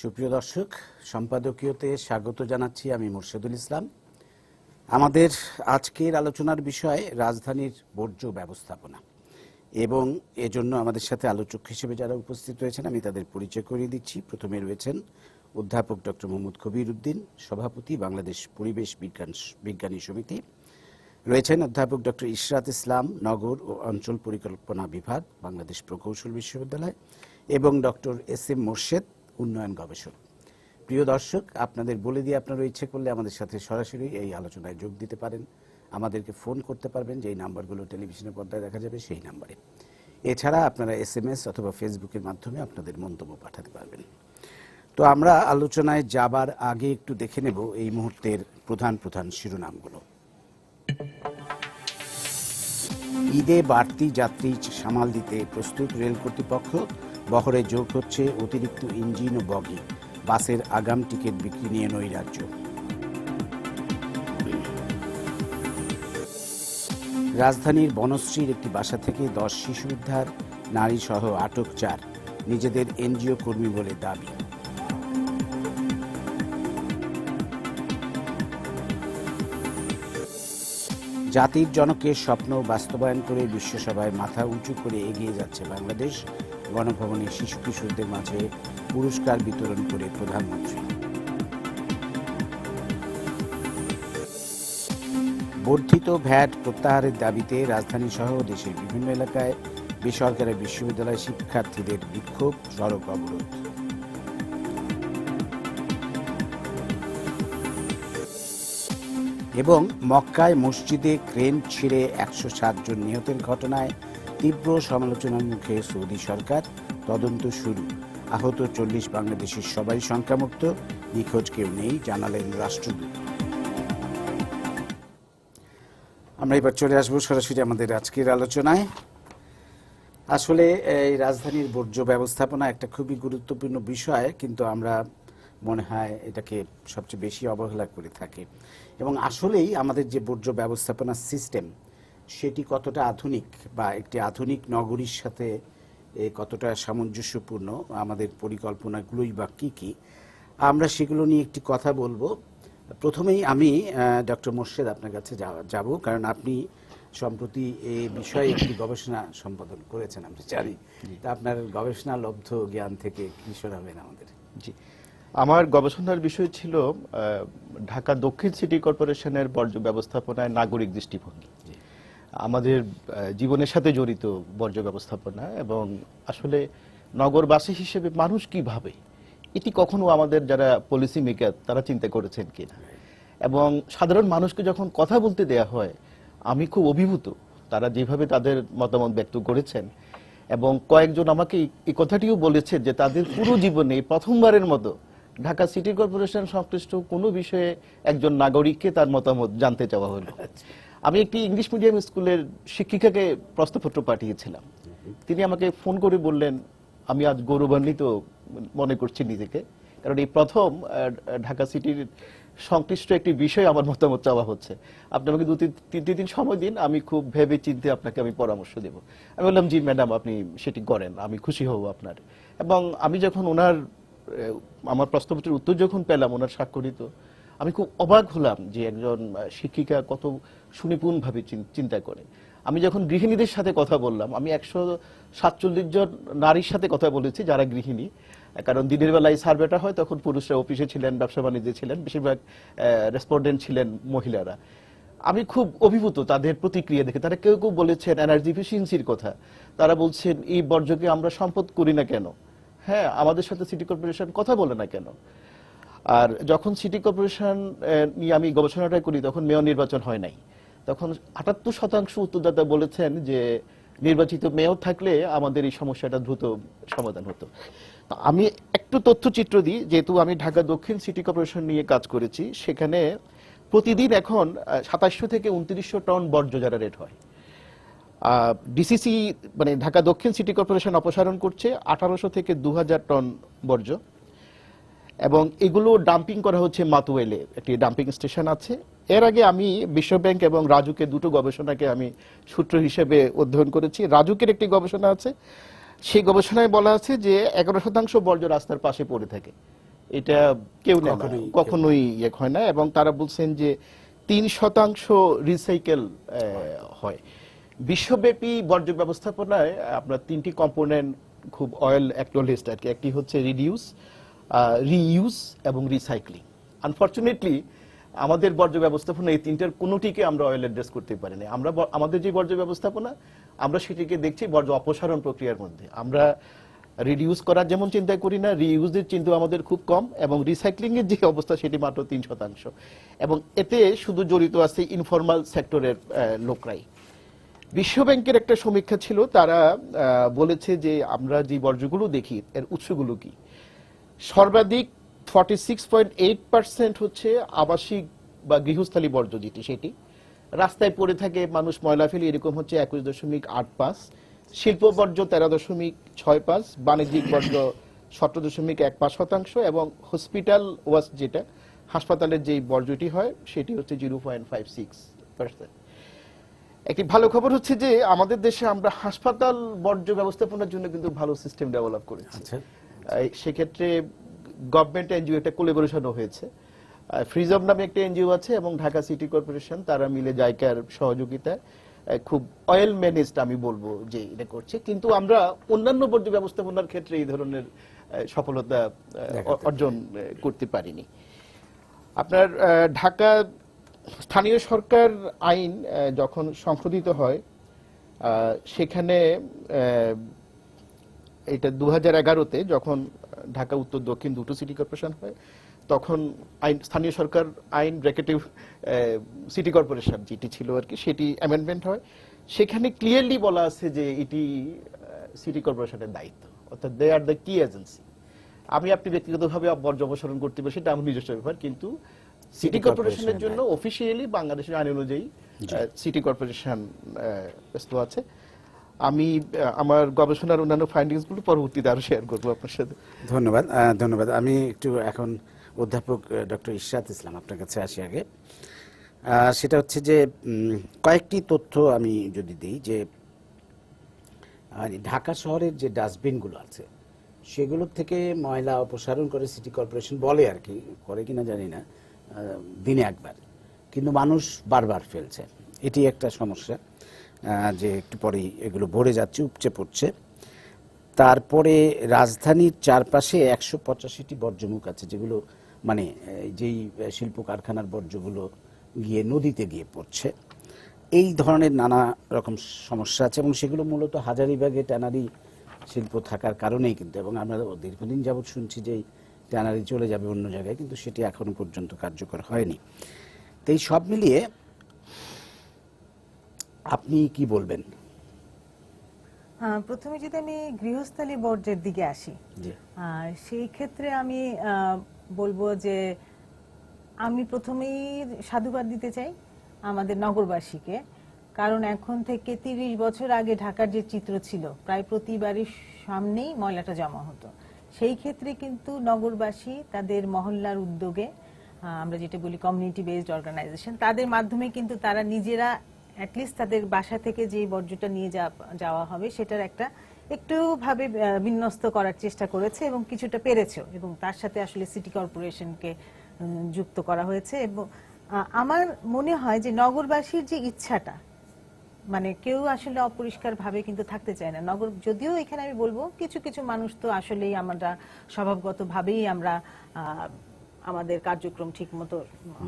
সুপ্রিয় দর্শক, সম্পাদকীয়তে স্বাগত জানাচ্ছি আমি মোর্শেদুল ইসলাম। আমাদের আজকের আলোচনার বিষয় রাজধানীর বর্জ্য ব্যবস্থাপনা, এবং এজন্য আমাদের সাথে আলোচক হিসেবে যারা উপস্থিত রয়েছেন আমি তাদের পরিচয় করিয়ে দিচ্ছি। প্রথমে রয়েছেন অধ্যাপক ডক্টর মোহাম্মদ কবির উদ্দিন, সভাপতি বাংলাদেশ পরিবেশ বিজ্ঞানী সমিতি। রয়েছেন অধ্যাপক ডক্টর ইশরাত ইসলাম, নগর ও অঞ্চল পরিকল্পনা বিভাগ, বাংলাদেশ প্রকৌশল বিশ্ববিদ্যালয়, এবং ডক্টর এস এম মোর্শেদ, উন্নয়ন গবেষক। প্রিয় দর্শক, আপনাদের বলে দিয়ে আপনারা ইচ্ছে করলে আমাদের সাথে সরাসরি এই আলোচনায় যোগ দিতে পারেন। আমাদেরকে ফোন করতে পারবেন, যেই নাম্বারগুলো টেলিভিশনের পর্দায় দেখা যাবে সেই নাম্বারে। এছাড়া আপনারা SMS অথবা ফেসবুকের মাধ্যমে আপনাদের মন্তব্য পাঠাতে পারবেন। তো আমরা আলোচনায় যাবার আগে একটু দেখে নেব এই মুহূর্তের প্রধান প্রধান শিরোনামগুলো। ঈদে বাড়তি যাত্রী সামাল দিতে প্রস্তুত রেল কর্তৃপক্ষ, বহরে যোগ হচ্ছে অতিরিক্ত ইঞ্জিন ও বগি, বাসের আগাম টিকিট বিক্রি নিয়ে নৈরাজ্য। রাজধানীর বনশ্রীর একটি বাসা থেকে 10 শিশু উদ্ধার, নারী সহ আটক 4, নিজেদের NGO কর্মী বলে দাবি। জাতির জনকের স্বপ্ন বাস্তবায়ন করে বিশ্বসভায় মাথা উঁচু করে এগিয়ে যাচ্ছে বাংলাদেশ, গণভবনে শিশু কিশোরদের মাঝে পুরস্কার বিতরণ করে প্রধানমন্ত্রী। বর্ধিত ভ্যাট প্রত্যাহারের দাবিতে রাজধানী সহ দেশের বিভিন্ন এলাকায় বেসরকারি বিশ্ববিদ্যালয় শিক্ষার্থীদের বিক্ষোভ, সড়ক অবরোধ। এবং মক্কায় মসজিদে ক্রেন ছিঁড়ে 107 জন নিহতের ঘটনায় তীব্র সমালোচনার মুখে সৌদি সরকার, তদন্ত শুরু। আহত 40 বাংলাদেশের সবাই সংখ্যামুক্ত, নিখোঁজ কেউ নেই জানালেন রাষ্ট্রদূত। আমরা এবার চলে আসবো সরাসরি আমাদের আজকের আলোচনায়। আসলে এই রাজধানীর বর্জ্য ব্যবস্থাপনা একটা খুবই গুরুত্বপূর্ণ বিষয়, কিন্তু আমরা মনে হয় এটাকে সবচেয়ে বেশি অবহেলা করে থাকি। এবং আসলেই আমাদের যে বর্জ্য ব্যবস্থাপনা সিস্টেম, সেটি কতটা আধুনিক বা একটি আধুনিক নগরীর সাথে কতটা সামঞ্জস্যপূর্ণ, আমাদের পরিকল্পনাগুলোই বা কী কী, আমরা সেগুলো নিয়ে একটি কথা বলবো। প্রথমেই আমি ডক্টর মোর্শেদ আপনার কাছে যাব, কারণ আপনি সম্প্রতি এই বিষয়ে একটি গবেষণা সম্পাদন করেছেন আমরা জানি। তা আপনার গবেষণা লব্ধ জ্ঞান থেকে কি শোনাবেন আমাদের? জি, আমার গবেষণার বিষয় ছিল ঢাকা দক্ষিণ সিটি কর্পোরেশনের বর্জ্য ব্যবস্থাপনায় নাগরিক দৃষ্টিভঙ্গি, আমাদের জীবনের সাথে জড়িত বর্জ্য ব্যবস্থাপনা, এবং আসলে নগরবাসী হিসেবে মানুষ কি ভাবে এটি কখনো আমাদের যারা পলিসি মেকার তারা চিন্তা করেছেন কিনা। এবং সাধারণ মানুষকে যখন কথা বলতে দেয়া হয়, আমি খুব অভিভূত তারা যেভাবে তাদের মতামত ব্যক্ত করেছেন। এবং কয়েকজন আমাকে এই কথাটিও বলেছে যে তাদের পুরো জীবনে প্রথমবারের মতো ঢাকা সিটি কর্পোরেশন সংশ্লিষ্ট কোনো বিষয়ে একজন নাগরিককে তার মতামত জানতে চাওয়া হলো। আমি একটি ইংলিশ মিডিয়াম স্কুলের শিক্ষিকাকে প্রশ্নপত্র পাঠিয়েছিলাম। তিনি আমাকে ফোন করে বললেন, আমি আজ গৌরবান্বিত মনে করছি নিজেকে, কারণ এই প্রথম ঢাকা সিটির সংশ্লিষ্ট একটি বিষয় আমার মতামত চাওয়া হচ্ছে। আপনি আমাকে 2-3 দিন সময় দিন, আমি খুব ভেবে চিন্তে আপনাকে আমি পরামর্শ দেব। আমি বললাম, জি ম্যাডাম, আপনি সেটি করেন, আমি খুশি হব আপনার। এবং আমি যখন আমার প্রশ্নপত্রের উত্তর যখন পেলাম ওনার স্বাক্ষরিত, আমি খুব অবাক হলাম যে একজন শিক্ষিকা কত সুনিপুণভাবে চিন্তা করে। আমি যখন গৃহিণীদের সাথে কথা বললাম, আমি 147 জন নারীর সাথে কথা বলেছি যারা গৃহিণী, কারণ দিনের বেলায় সার্ভেটা হয় তখন পুরুষরা অফিসে ছিলেন, ব্যবসা বাণিজ্যে ছিলেন, বেশিরভাগ রেসপন্ডেন্ট ছিলেন মহিলারা। আমি খুব অভিভূত তাদের প্রতিক্রিয়া দেখে। তারা কেউ কেউ বলেছেন এনার্জি এফিসিয়েন্সির কথা, তারা বলছেন এই বর্জ্যকে আমরা সম্পদ করি না কেন, হ্যাঁ আমাদের সাথে সিটি কর্পোরেশন কথা বলে না কেন। আর যখন সিটি কর্পোরেশন নিয়ে আমি গবেষণাটা করি তখন মেয়র নির্বাচন হয় নাই, তখন 78% উত্তরদাতা বলেছেন যে নির্বাচিত মেয়র থাকলে আমাদের এই সমস্যাটা দ্রুত সমাধান হতো। আমি একটু তথ্যচিত্র দিই, যেহেতু আমি ঢাকা দক্ষিণ সিটি কর্পোরেশন নিয়ে কাজ করেছি, সেখানে প্রতিদিন এখন 2700 থেকে 2900 টন বর্জ্য জেনারেট হয়। ডিসিসি মানে ঢাকা দক্ষিণ সিটি কর্পোরেশন অপসারণ করছে 1800 থেকে 2000 টন বর্জ্য, এবং এগুলো ডাম্পিং করা হচ্ছে মাতুয়েলে, একটি ডাম্পিং স্টেশন আছে। এর আগে আমি বিশ্বব্যাংক এবং রাজুকের দুটো গবেষণাকে আমি সূত্র হিসেবে অধ্যয়ন করেছি। রাজুকের একটি গবেষণা আছে, সেই গবেষণায় বলা আছে যে 11% বর্জ্য রাস্তার পাশে পড়ে থাকে, এটা কেউ নেয় না, কখনোই ইয়ে হয় না। এবং তারা বলছেন যে 3% রিসাইকেল হয়। বিশ্বব্যাপী বর্জ্য ব্যবস্থাপনায় আপনার 3টি কম্পোনেন্ট খুব অয়েল অ্যাকনোলেজড আর কি। একটি হচ্ছে রিডিউস, রিইউজ এবং রিসাইক্লিং। আনফরচুনেটলি আমাদের বর্জ্য ব্যবস্থাপনা এই তিনটার কোনোটিকে আমরা অয়েল অ্যাড্রেস করতে পারি না। আমরা আমাদের যে বর্জ্য ব্যবস্থাপনা আমরা সেটিকে দেখছি বর্জ্য অপসারণ প্রক্রিয়ার মধ্যে। আমরা রিডিউস করার যেমন চিন্তা করি না, রিইউজের চিন্তা আমাদের খুব কম, এবং রিসাইক্লিং এর যে অবস্থা সেটি মাত্র 3%। এবং এতে শুধু জড়িত আছে ইনফরমাল সেক্টরের লোকরাই। বিশ্বব্যাংকের একটা সমীক্ষা ছিল, তারা বলেছে যে আমরা যে বর্জ্যগুলো দেখি এর উৎসগুলো কি। সর্বাধিক 46.8% হচ্ছে আবাসিক বা গৃহস্থালী বর্জ্য, যেটি সেটি রাস্তায় পড়ে থাকে, মানুষ ময়লা ফেলে, এরকম হচ্ছে 21.85, শিল্প বর্জ্য 13.65, বাণিজ্যিক বর্জ্য 17.15%, এবং হসপিটাল ওয়াস্ট, যেটা হাসপাতালের যে বর্জ্যটি হয় সেটি হচ্ছে 0.56%। একটি ভালো খবর হচ্ছে যে আমাদের দেশে আমরা হাসপাতাল বর্জ্য ব্যবস্থাপনার জন্য কিন্তু ভালো সিস্টেম ডেভেলপ করেছি। সেক্ষেত্রে গভর্নমেন্ট এনজিও একটা কোলাবোরেশনও হয়েছে। ফ্রিজম নামে একটা এনজিও আছে এবং ঢাকা সিটি কর্পোরেশন, তারা মিলে জাইকার সহযোগিতায় খুব অয়েল ম্যানেজড আমি বলবো যে এটা করছে। কিন্তু আমরা অন্যান্য বর্জ্য ব্যবস্থাপনার ক্ষেত্রে এই ধরনের সফলতা অর্জন করতে পারিনি। আপনার ঢাকা স্থানীয় সরকার আইন যখন সংশোধিত হয়, সেখানে এটা 2011-তে যখন ঢাকা উত্তর দক্ষিণ দুটো সিটি কর্পোরেশন হয়, তখন স্থানীয় সরকার আইন ব্র্যাকেটে সিটি কর্পোরেশন যেটি ছিল আর কি, সেটি অ্যামেন্ডমেন্ট হয়। সেখানে ক্লিয়ারলি বলা আছে যে এটি সিটি কর্পোরেশনের দায়িত্ব, অর্থাৎ দে আর দ্য কি এজেন্সি। আপনি ব্যক্তিগতভাবে বর্জ্য অপসারণ করতে পারেন, সেটা আমার নিজস্ব ব্যাপার, কিন্তু সিটি কর্পোরেশনের জন্য অফিসিয়ালি বাংলাদেশের আইন অনুযায়ী সিটি কর্পোরেশন ব্যস্ত আছে। আমি আমার গবেষণার অন্যান্য ফাইন্ডিংস গুলো পরবর্তীতে আরো শেয়ার করবো আপনার সাথে। ধন্যবাদ। আমি একটু এখন অধ্যাপক ডক্টর ইশরাত ইসলাম আপনার কাছে আসি আগে। সেটা হচ্ছে যে কয়েকটি তথ্য আমি যদি দিই, যে ঢাকা শহরের যে ডাস্টবিনগুলো আছে সেগুলোর থেকে ময়লা অপসারণ করে সিটি কর্পোরেশন, বলে আর কি, করে কিনা জানি না, দিনে একবার, কিন্তু মানুষ বারবার ফেলছে। এটি একটা সমস্যা, যে একটু পরেই এগুলো ভরে যাচ্ছে, উপচে পড়ছে। তারপরে রাজধানীর চারপাশে 185টি বর্জ্যমুখ আছে, যেগুলো মানে যেই শিল্প কারখানার বর্জ্যগুলো গিয়ে নদীতে গিয়ে পড়ছে। এই ধরনের নানা রকম সমস্যা আছে, এবং সেগুলো মূলত হাজারীবাগে ট্যানারি শিল্প থাকার কারণেই কিন্তু, এবং আমরা দীর্ঘদিন যাবৎ শুনছি যে ট্যানারি চলে যাবে অন্য জায়গায়, কিন্তু সেটি এখনো পর্যন্ত কার্যকর হয়নি। তো এই সব মিলিয়ে আপনি কি বলবেন? প্রথমে যদি আমি গৃহস্থালী বর্জ্যের দিকে আসি, সেই ক্ষেত্রে আমি বলবো যে আমি প্রথমেই সাধুবাদ দিতে চাই আমাদের নগরবাসীকে, কারণ এখন থেকে 30 বছর আগে ঢাকার যে চিত্র ছিল, প্রায় প্রতি বাড়ির সামনেই ময়লাটা জমা হতো। সেই ক্ষেত্রে কিন্তু নগরবাসী তাদের মহল্লার উদ্যোগে, আমরা যেটা বলি কমিউনিটি বেসড অর্গানাইজেশন, তাদের মাধ্যমে কিন্তু তারা নিজেরা অ্যাটলিস্ট তাদের বাসা থেকে যে বর্জ্যটা নিয়ে যাওয়া হবে সেটার একটা একটু ভাবে বিন্যস্ত করার চেষ্টা করেছে এবং কিছুটা পেরেছেও, এবং তার সাথে আসলে সিটি কর্পোরেশনকে যুক্ত করা হয়েছে। এবং আমার মনে হয় যে নগরবাসীর যে ইচ্ছাটা, মানে কেউ আসলে অপরিষ্কার ভাবে কিন্তু থাকতে চায় না নগর। যদিও এখানে আমি বলবো কিছু কিছু মানুষ তো আসলেই আমরা স্বভাবগত ভাবেই আমরা আমাদের কার্যক্রম ঠিক মতো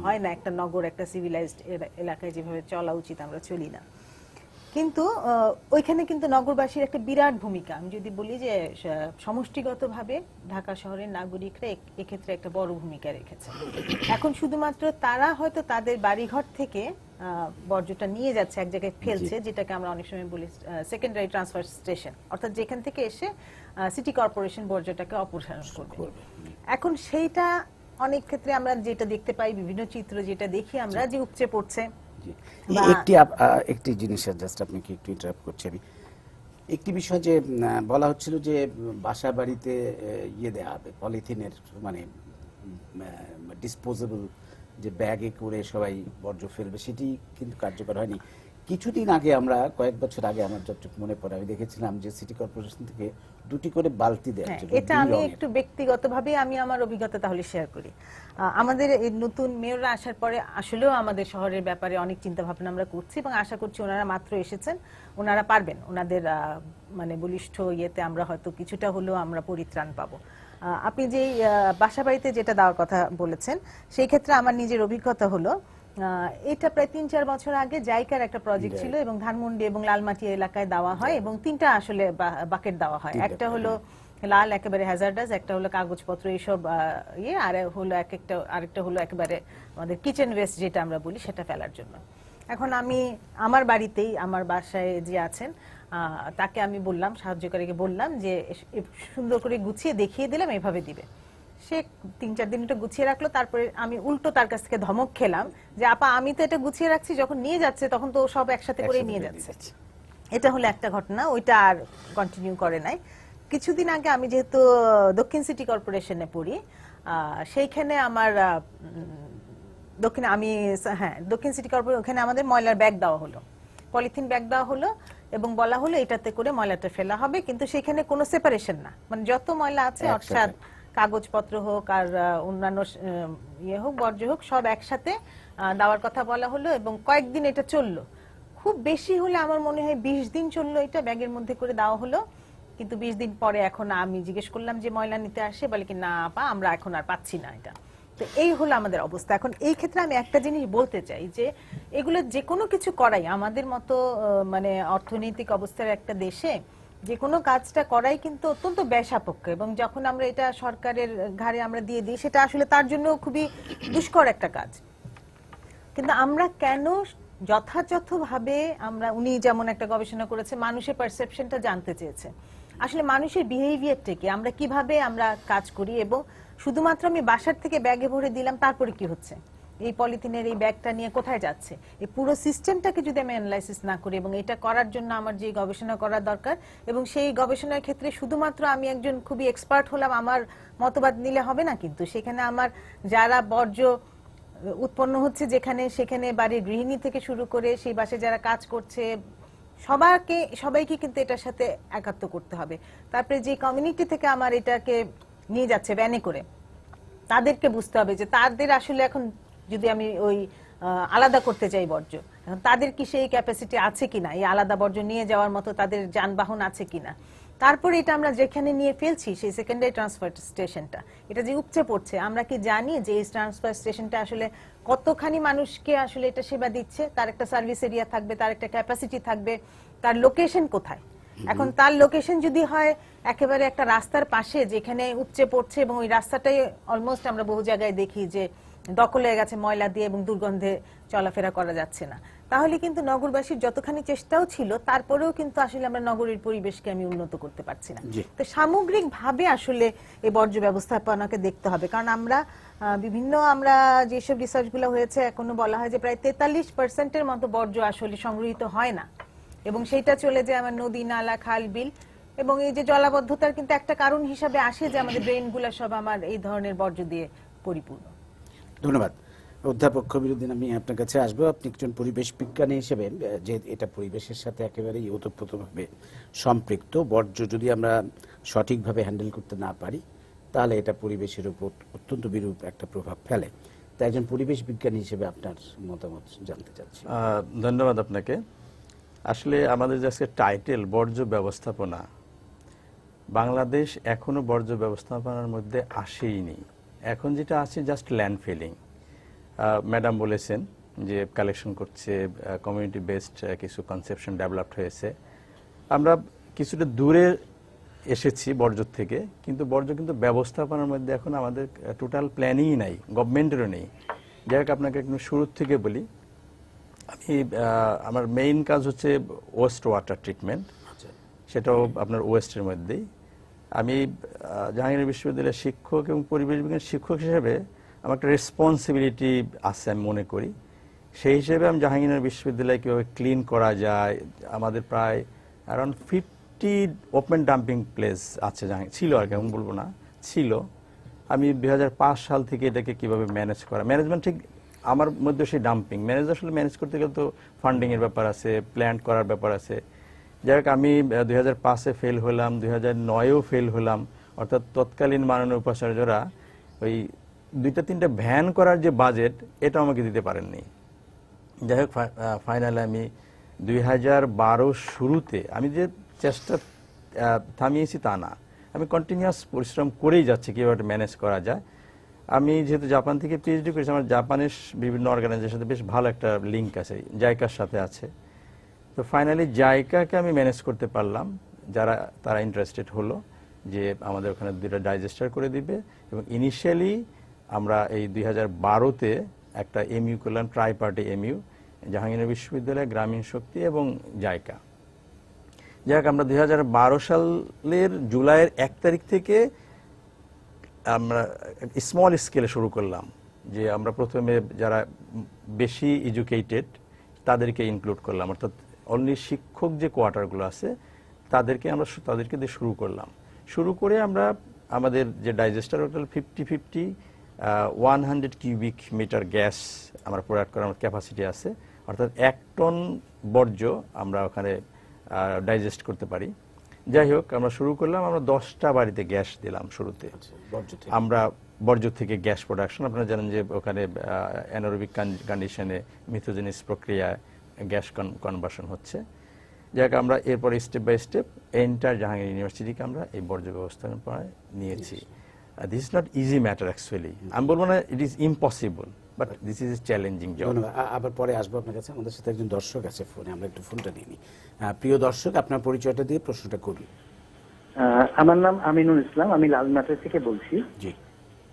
হয় না, একটা নগর একটা সিভিলাইজড এলাকায় যেভাবে চলা উচিত আমরা চলি না। কিন্তু ওইখানে কিন্তু নগরবাসীর একটা বিরাট ভূমিকা, আমি যদি বলি যে সমষ্টিগতভাবে ঢাকা শহরের নাগরিকরা এক্ষেত্রে একটা বড় ভূমিকা রেখেছে। এখন শুধুমাত্র তারা হয়তো তাদের বাড়িঘর থেকে বর্জ্যটা নিয়ে যাচ্ছে এক জায়গায় ফেলছে, যেটাকে আমরা অনেক সময় বলি সেকেন্ডারি ট্রান্সফার স্টেশন, অর্থাৎ যেখান থেকে এসে সিটি কর্পোরেশন বর্জ্যটাকে অপসারণ করবে। এখন সেইটা অনেক ক্ষেত্রে আমরা যেটা দেখতে পাই, বিভিন্ন চিত্র যেটা দেখি আমরা, যে উপচে পড়ছে। একটি জিনিস জাস্ট আপনাকে একটু ইন্টারাপ্ট করছি আমি। একটি বিষয় যে বলা হচ্ছিল যে বাসা বাড়িতে দেওয়া হবে পলিথিনের, মানে ডিসপোজেবল যে ব্যাগে করে সবাই বর্জ্য ফেলবে, সেটি কিন্তু কার্যকর হয়নি। কিছুদিন আগে আমরা, কয়েক বছর আগে আমার যতটুকু মনে পড়ে, আমি দেখেছিলাম যে সিটি কর্পোরেশন থেকে দুটি করে বালতি দেয় হ্যাঁ, actually, এটা দুই আমি রঙের। একটু ব্যক্তিগতভাবে আমি আমার অভিজ্ঞতা তাহলে শেয়ার করি। আমাদের এই নতুন মেয়ররা আসার পরে আসলেও আমাদের শহরের ব্যাপারে অনেক চিন্তা ভাবনা আমরা করছি এবং আশা করছি ওনারা মাত্র এসেছেন, ওনারা পারবেন, ওনাদের মানে বলিষ্ঠ ইয়েতে আমরা হয়তো কিছুটা হলেও আমরা পরিত্রাণ পাবো। আপনি যেই বাসা বাড়িতে যেটা দেওয়ার কথা বলেছেন, সেই ক্ষেত্রে আমার নিজের অভিজ্ঞতা হলো এটা প্রায় ৩-৪ বছর আগে জাইকার একটা প্রজেক্ট ছিল এবং ধানমন্ডি এবং লালমাটি এলাকায় দেওয়া হয় এবং 3টা আসলে বাকেট দেওয়া হয়। একটা হলো লাল একেবারে হ্যাজার্ডাস, একটা হলো কাগজপত্র এইসব আর হলো আরেকটা হলো একেবারে আমাদের কিচেন ওয়েস্ট যেটা আমরা বলি সেটা ফেলার জন্য। এখন আমি আমার বাড়িতেই আমার বাসায় যে আছেন তাকে আমি বললাম, সাহায্যকারীকে বললাম যে সুন্দর করে গুছিয়ে দেখিয়ে দিলাম এভাবে দিবে। সে 3-4 দিন এটা গুছিয়ে রাখলো, তারপরে আমি উল্টো তার কাছ থেকে ধমক খেলাম যে আপা আমি তো এটা গুছিয়ে রাখছি, যখন নিয়ে যাচ্ছে তখন তো সব একসাথে করে নিয়ে যাচ্ছে। এটা হলো একটা ঘটনা, ওইটা আর কন্টিনিউ করে নাই। কিছুদিন আগে আমি যেহেতু দক্ষিণ সিটি কর্পোরেশনে পড়ি, সেইখানে আমার দক্ষিণ সিটি কর্পোরেশন, ওখানে আমাদের ময়লার ব্যাগ দেওয়া হলো, পলিথিন ব্যাগ দেওয়া হলো এবং বলা হলো এটাতে করে ময়লাটা ফেলা হবে, কিন্তু সেখানে কোনো সেপারেশন না, মানে যত ময়লা আছে অর্থাৎ কাগজপত্র হোক আর অন্যান্য ইয়ে হোক, বর্জ্য হোক, সব একসাথে দেওয়ার কথা বলা হলো এবং কয়েকদিন এটা চললো। খুব বেশি হলে আমার মনে হয় 20 দিন চললো, এটা ব্যাগের মধ্যে করে দেওয়া হলো। কিন্তু 20 দিন পরে এখন আমি জিজ্ঞেস করলাম যে ময়লা নিতে আসে, বলে কি না আপা আমরা এখন আর পাচ্ছি না এটা। তো এই হলো আমাদের অবস্থা। এখন এই ক্ষেত্রে আমি একটা জিনিস বলতে চাই যে এগুলো যে কোনো কিছু করাই আমাদের মতো মানে অর্থনৈতিক অবস্থার একটা দেশে যে কোনো কাজটা করাই কিন্তু অত্যন্ত ব্যয়সাপেক্ষ এবং যখন আমরা এটা সরকারের ঘাড়ে আমরা দিয়ে দিই সেটা আসলে তার জন্য খুবই দুষ্কর একটা কাজ। কিন্তু আমরা কেন যথাযথভাবে আমরা, উনি যেমন একটা গবেষণা করেছে মানুষের পারসেপশনটা জানতে চেয়েছে, আসলে মানুষের বিহেভিয়ারটা কি, আমরা কিভাবে আমরা কাজ করি এবং শুধুমাত্র আমি বাসার থেকে ব্যাগে ভরে দিলাম তারপরে কি হচ্ছে, এই পলিথিনের এই ব্যাগটা নিয়ে কোথায় যাচ্ছে, এই পুরো সিস্টেমটাকে যদি আমি অ্যানালাইসিস না করি এবং এটা করার জন্য আমার যে গবেষণা করা দরকার এবং সেই গবেষণার ক্ষেত্রে শুধুমাত্র আমি একজন খুবই এক্সপার্ট হলাম আমার মতবাদ নিলে হবে না, কিন্তু সেখানে আমার যারা বর্জ্য উৎপন্ন হচ্ছে যেখানে সেখানে বাড়ির গৃহিণী থেকে শুরু করে সেই বাসে যারা কাজ করছে সবাইকে কিন্তু এটার সাথে একাত্ম করতে হবে। তারপরে যে কমিউনিটি থেকে আমার এটাকে নিয়ে যাচ্ছে ভ্যানে করে তাদেরকে বুঝতে হবে যে তাদের আসলে এখন যদি আমি ওই আলাদা করতে চাই বর্জ্য, এখন তাদের কি সেই ক্যাপাসিটি আছে কিনা, এই আলাদা বর্জ্য নিয়ে যাওয়ার মতো তাদের যানবাহন আছে কিনা। তারপরে এটা আমরা যেখানে নিয়ে ফেলছি সেই সেকেন্ডারি ট্রান্সফার স্টেশনটা, এটা যে উপচে পড়ছে, আমরা কি জানি যে এই ট্রান্সফার স্টেশনটা আসলে কতখানি মানুষকে আসলে এটা সেবা দিচ্ছে, তার একটা সার্ভিস এরিয়া থাকবে, তার একটা ক্যাপাসিটি থাকবে, তার লোকেশন কোথায়। এখন তার লোকেশন যদি হয় একেবারে একটা রাস্তার পাশে যেখানে উপচে পড়ছে এবং ওই রাস্তাটাই অলমোস্ট আমরা বহু জায়গায় দেখি যে দখল হয়ে গেছে ময়লা দিয়ে এবং দুর্গন্ধে চলাফেরা করা যাচ্ছে না, তাহলে কিন্তু নগরবাসীর যতখানি চেষ্টাও ছিল তারপরেও কিন্তু আসলে আমরা নগরীর পরিবেশকে আমি উন্নত করতে পারছি না। তো সামগ্রিক ভাবে আসলে এই বর্জ্য ব্যবস্থাপনাকে দেখতে হবে, কারণ আমরা আমরা যেসব রিসার্চগুলো হয়েছে এখনো বলা হয় যে প্রায় 43% মতো বর্জ্য আসলে সংগৃহীত হয় না এবং সেইটা চলে যায় আমার নদী নালা খাল বিল এবং এই যে জলাবদ্ধতার কিন্তু একটা কারণ হিসাবে আসে যে আমাদের ব্রেইনগুলো সব আমার এই ধরনের বর্জ্য দিয়ে পরিপূর্ণ। ধন্যবাদ অধ্যাপক কবিরউদ্দিন, আমি আপনার কাছে আসবো। আপনি একজন পরিবেশ বিজ্ঞানী হিসেবে, যে এটা পরিবেশের সাথে একেবারেই ওতপ্রোতভাবে সম্পৃক্ত, বর্জ্য যদি আমরা সঠিকভাবে হ্যান্ডেল করতে না পারি তাহলে এটা পরিবেশের উপর অত্যন্ত বিরূপ একটা প্রভাব ফেলে। তাই একজন পরিবেশ বিজ্ঞানী হিসেবে আপনার মতামত জানতে চাচ্ছি। ধন্যবাদ আপনাকে। আসলে আমাদের যে আজকে টাইটেল বর্জ্য ব্যবস্থাপনা, বাংলাদেশ এখনো বর্জ্য ব্যবস্থাপনার মধ্যে আসেইনি। এখন যেটা আছে জাস্ট ল্যান্ডফিলিং। ম্যাডাম বলেছেন যে কালেকশন করছে, কমিউনিটি বেসড কিছু কনসেপশন ডেভেলপড হয়েছে। আমরা কিছুটা দূরে এসেছি বর্জ্য থেকে, কিন্তু বর্জ্য কিন্তু ব্যবস্থাপনার মধ্যে এখন আমাদের টোটাল প্ল্যানিংই নাই, গভর্নমেন্টেরও নেই। যাই হোক, আপনাকে একটু শুরুর থেকে বলি। আমি আমার মেইন কাজ হচ্ছে ওয়েস্ট ওয়াটার ট্রিটমেন্ট, সেটাও আপনার ওয়েস্টের মধ্যেই। আমি জাহাঙ্গীরনগর বিশ্ববিদ্যালয়ের শিক্ষক এবং পরিবেশ বিজ্ঞান শিক্ষক হিসেবে আমার একটা রেসপন্সিবিলিটি আছে আমি মনে করি। সেই হিসেবে আমি জাহাঙ্গীরনগর বিশ্ববিদ্যালয় কীভাবে ক্লিন করা যায়, আমাদের প্রায় অ্যারাউন্ড 50 ওপেন ডাম্পিং প্লেস আছে, ছিল আর কি, আমি বলবো না, ছিল। আমি 2005 সাল থেকে এটাকে কিভাবে ম্যানেজ করা, ম্যানেজমেন্ট ঠিক আমার মধ্যে সেই ডাম্পিং ম্যানেজ আসলে ম্যানেজ করতে গেলে তো ফান্ডিংয়ের ব্যাপার আছে, প্ল্যান করার ব্যাপার আছে। যাই হোক আমি 2005-এ ফেল হলাম, 2009-এও ফেল হলাম, অর্থাৎ তৎকালীন মাননীয় উপাচার্যরা ওই 2-3টা ভ্যান করার যে বাজেট এটা আমাকে দিতে পারেননি। যাই হোক ফাইনালে আমি 2012 শুরুতে আমি যে চেষ্টা থামিয়েছি তা না, আমি কন্টিনিউয়াস পরিশ্রম করেই যাচ্ছি কীভাবে ম্যানেজ করা যায়। আমি যেহেতু জাপান থেকে পিএইচডি করেছি, আমার জাপানের বিভিন্ন অর্গানাইজেশনের সাথে বেশ ভালো একটা লিঙ্ক আছে, জাইকার সাথে আছে। তো ফাইনালি জাইকাকে আমি ম্যানেজ করতে পারলাম, তারা ইন্টারেস্টেড হলো যে আমাদের ওখানে 2টা ডাইজেস্টার করে দিবে, এবং ইনিশিয়ালি আমরা এই 2012-তে একটা এমইউ করলাম, ট্রাই পার্টি এমইউ, জাহাঙ্গীরনগর বিশ্ববিদ্যালয়, গ্রামীণ শক্তি এবং জাইকা। যাই হোক আমরা 2012 সালের জুলাইয়ের 1 তারিখ থেকে আমরা স্মল স্কেলে শুরু করলাম, যে আমরা প্রথমে যারা বেশি এডুকেটেড তাদেরকে ইনক্লুড করলাম, অর্থাৎ অনলি শিক্ষক যে কোয়ার্টারগুলো আছে তাদেরকে দিয়ে শুরু করলাম। শুরু করে আমরা আমাদের যে digester total 50-50 100 cubic metre gas আমরা প্রোডাক্ট করার ক্যাপাসিটি আছে, অর্থাৎ 1 টন বর্জ্য আমরা ওখানে ডাইজেস্ট করতে পারি। যাই হোক আমরা শুরু করলাম, আমরা 10টা বাড়িতে গ্যাস দিলাম শুরুতে। আমরা বর্জ্য থেকে গ্যাস প্রোডাকশন, আপনারা জানেন যে ওখানে অ্যানারোবিক কন্ডিশনে মিথোজেনিস প্রক্রিয়ায় গ্যাস কনভার্সন হচ্ছে। যাই হোক আমরা এরপরে step by step enter Jahangir ইউনিভার্সিটিকে আমরা এই বর্জ্য ব্যবস্থাপনায় নিয়েছি। This is not easy matter actually, আমি বলবো না it is impossible, but this is a challenging job. আবার পরে আসবো আপনার কাছে, আমাদের সাথে একজন দর্শক আছে ফোনে, আমরা একটু ফোনটা নিয়ে নিই। প্রিয় দর্শক, আপনার পরিচয়টা দিয়ে প্রশ্নটা করুন। আমার নাম আমিনুল ইসলাম, আমি লালমাটিয়া থেকে বলছি। জি।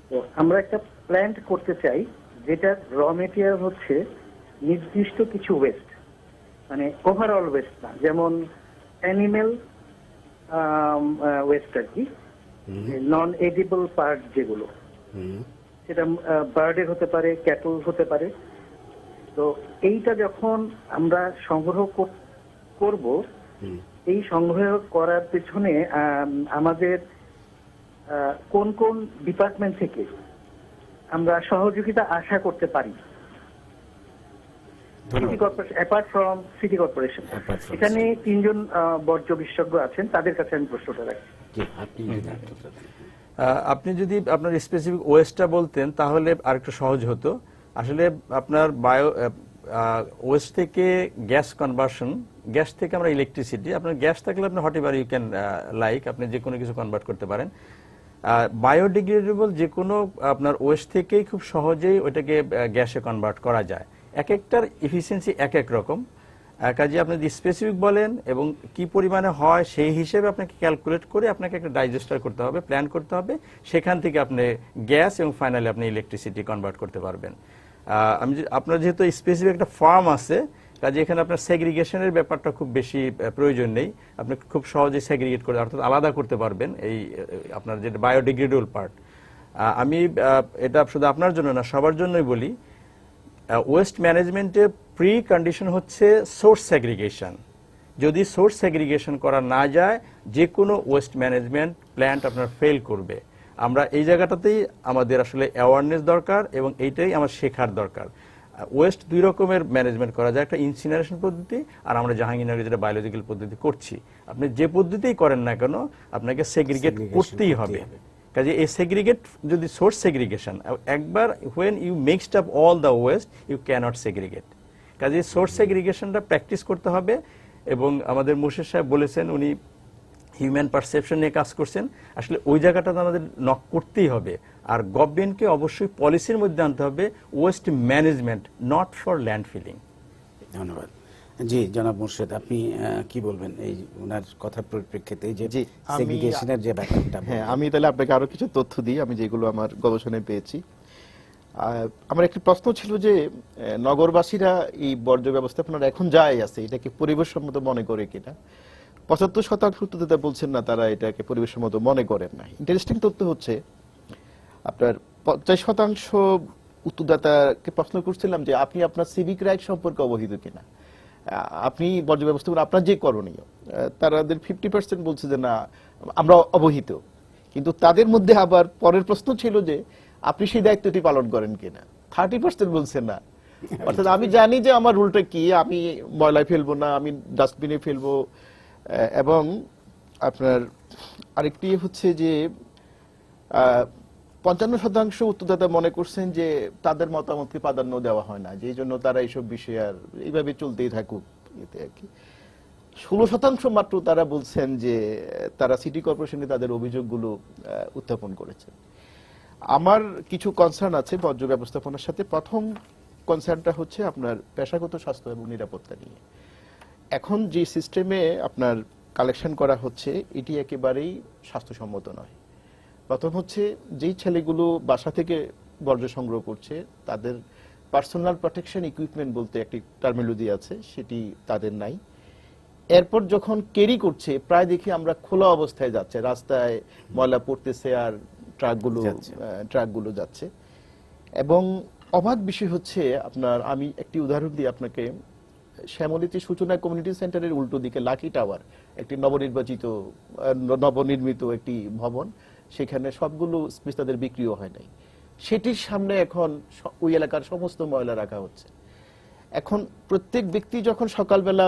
তো আমরা একটা প্ল্যান্ট করতে চাই যেটা র মেটেরিয়াল হচ্ছে নির্দিষ্ট কিছু ওয়েস্ট, মানে ওভারঅল ওয়েস্ট না, যেমন অ্যানিমেল ওয়েস্ট আর কি, নন এডিবল পার্ট যেগুলো, সেটা বার্ডের হতে পারে, ক্যাটল হতে পারে। তো এইটা যখন আমরা সংগ্রহ করব, এই সংগ্রহ করার পেছনে আমাদের কোন কোন ডিপার্টমেন্ট থেকে আমরা সহযোগিতা আশা করতে পারি? City corporation, apart from city corporation, এখানে 3 জন বর্জ্য বিশেষজ্ঞ আছেন, তাদের কাছে আমি প্রশ্নটা রাখছি। আপনি যদি আপনার স্পেসিফিক ওয়েস্টটা বলতেন তাহলে আরেকটু সহজ হতো। আসলে আপনার ওয়েস্ট থেকে গ্যাস কনভার্সন, গ্যাস থেকে আমরা ইলেকট্রিসিটি, আপনার গ্যাস থাকলে আপনি whatever you can like, আপনি যে কোনো কিছু কনভার্ট করতে পারেন। বায়োডিগ্রেডেবল যে কোনো আপনার ওয়েস্ট থেকেই খুব সহজেই ওইটাকে গ্যাসে কনভার্ট করা যায়। এক একটার এফিসিয়েন্সি এক এক রকম, কাজে আপনি যদি স্পেসিফিক বলেন এবং কি পরিমাণে হয় সেই হিসেবে আপনাকে ক্যালকুলেট করে আপনাকে একটা ডাইজেস্টার করতে হবে, প্ল্যান করতে হবে, সেখান থেকে আপনি গ্যাস এবং ফাইনালি আপনি ইলেকট্রিসিটি কনভার্ট করতে পারবেন। আপনার যেহেতু স্পেসিফিক একটা ফার্ম আছে, কাজে এখানে আপনার সেগ্রিগেশনের ব্যাপারটা খুব বেশি প্রয়োজন নেই, আপনি খুব সহজে সেগ্রিগেট করে অর্থাৎ আলাদা করতে পারবেন এই আপনার যে বায়োডিগ্রেডেবল পার্ট। আমি এটা শুধু আপনার জন্য না, সবার জন্যই বলি, ওয়েস্ট ম্যানেজমেন্টের প্রি কন্ডিশন হচ্ছে সোর্স সেগ্রিগেশন। যদি সোর্স সেগ্রিগেশন করা না যায়, যে কোনো ওয়েস্ট ম্যানেজমেন্ট প্ল্যান্ট আপনার ফেল করবে। আমরা এই জায়গাটাতেই আমাদের আসলে অ্যাওয়ারনেস দরকার এবং এইটাই আমার শেখার দরকার। ওয়েস্ট 2 রকমের ম্যানেজমেন্ট করা যায়, একটা ইনসিনারেশন পদ্ধতি আর আমরা জাহাঙ্গীরনগরে যেটা বায়োলজিক্যাল পদ্ধতি করছি। আপনি যে পদ্ধতিই করেন না কেন আপনাকে সেগ্রিগেট করতেই হবে। কাজে এই সেগ্রিগেট যদি সোর্স সেগ্রিগেশন একবার when you mixed up all the waste you cannot segregate, কাজে সোর্স সেগ্রিগেশনটা প্র্যাকটিস করতে হবে। এবং আমাদের মুর্শিদ সাহেব বলেছেন উনি হিউম্যান পারসেপশন নিয়ে কাজ করছেন, আসলে ওই জায়গাটাতে আমাদের নক করতেই হবে। আর গভর্নমেন্টকে অবশ্যই পলিসির মধ্যে আনতে হবে waste management, not for land filling. ধন্যবাদ। জি জনাব মুর্শেদ, আপনি কি বলবেন এই ওনার কথার পরিপ্রেক্ষিতে যে সেগ্রিগেশনের যে ব্যাপারটা? হ্যাঁ, আমি তাহলে আপনাকে আরো কিছু তথ্য দিই, আমি যেগুলো আমার গবেষণায় পেয়েছি। আমার একটি প্রশ্ন ছিল যে নগরবাসীরা এই বর্জ্য ব্যবস্থাপনার এখন যাই আছে এটাকে পরিবেশসম্মত মনে করে কিনা। 75% উত্তরদাতা বলছেন না, তারা এটাকে পরিবেশসম্মত মনে করেন না। ইন্টারেস্টিং তথ্য হচ্ছে আপনার 50% উত্তরদাতাকে প্রশ্ন করছিলাম যে আপনি আপনার সিভিক রাইট সম্পর্কে অবহিত কিনা, আপনি বর্জ্য ব্যবস্থাপনা আপনার যে করণীয়, তাদের 50% বলছে যে না আমরা অবহিত। কিন্তু তাদের মধ্যে আবার পরের প্রশ্ন ছিল যে আপনি সেই দায়িত্বটি পালন করেন কিনা, 30% বলছে না। অর্থাৎ আমি জানি যে আমার রুলটা কি, আমি ময়লায় ফেলবো না, আমি ডাস্টবিনে ফেলবো, এবং আপনার আরেকটি হচ্ছে যে 55% উত্তরদাতা মনে করছেন যে তাদের মতামতকে প্রাধান্য দেওয়া হয় না, যেই জন্য তারা এইসব বিষয়ে আর এইভাবে চলতেই থাকুক এতে আর কি। 16% মাত্র তারা বলছেন যে তারা সিটি কর্পোরেশনে তাদের অভিযোগগুলো উত্থাপন করেছেন। আমার কিছু কনসার্ন আছে বর্জ্য ব্যবস্থাপনার সাথে। প্রথম কনসার্নটা হচ্ছে আপনার পেশাগত স্বাস্থ্য এবং নিরাপত্তা নিয়ে। এখন যে সিস্টেমে আপনার কালেকশন করা হচ্ছে এটি একেবারেই স্বাস্থ্যসম্মত নয়। প্রথম হচ্ছে যেই ছেলেগুলো বাসা থেকে বর্জ্য সংগ্রহ করছে তাদের পার্সোনাল প্রোটেকশন ইকুইপমেন্ট বলতে একটি টার্মিনোলজি আছে, সেটি তাদের নাই। এরপর যখন ক্যারি করছে প্রায় দেখি আমরা খোলা অবস্থায় যাচ্ছে, রাস্তায় ময়লা পড়তেছে আর ট্রাকগুলো যাচ্ছে। এবং অবাক বিষয় হচ্ছে আপনার, আমি একটি উদাহরণ দিই আপনাকে। শ্যামলীতে সূচনা কমিউনিটি সেন্টারের উল্টো দিকে লাকি টাওয়ার, একটি নবনির্মিত একটি ভবন, সেখানে সবগুলো স্পেস তাদের বিক্রিও হয় নাই। সেটির সামনে এখন ওই এলাকার সমস্ত ময়লা রাখা হচ্ছে। এখন প্রত্যেক ব্যক্তি যখন সকালবেলা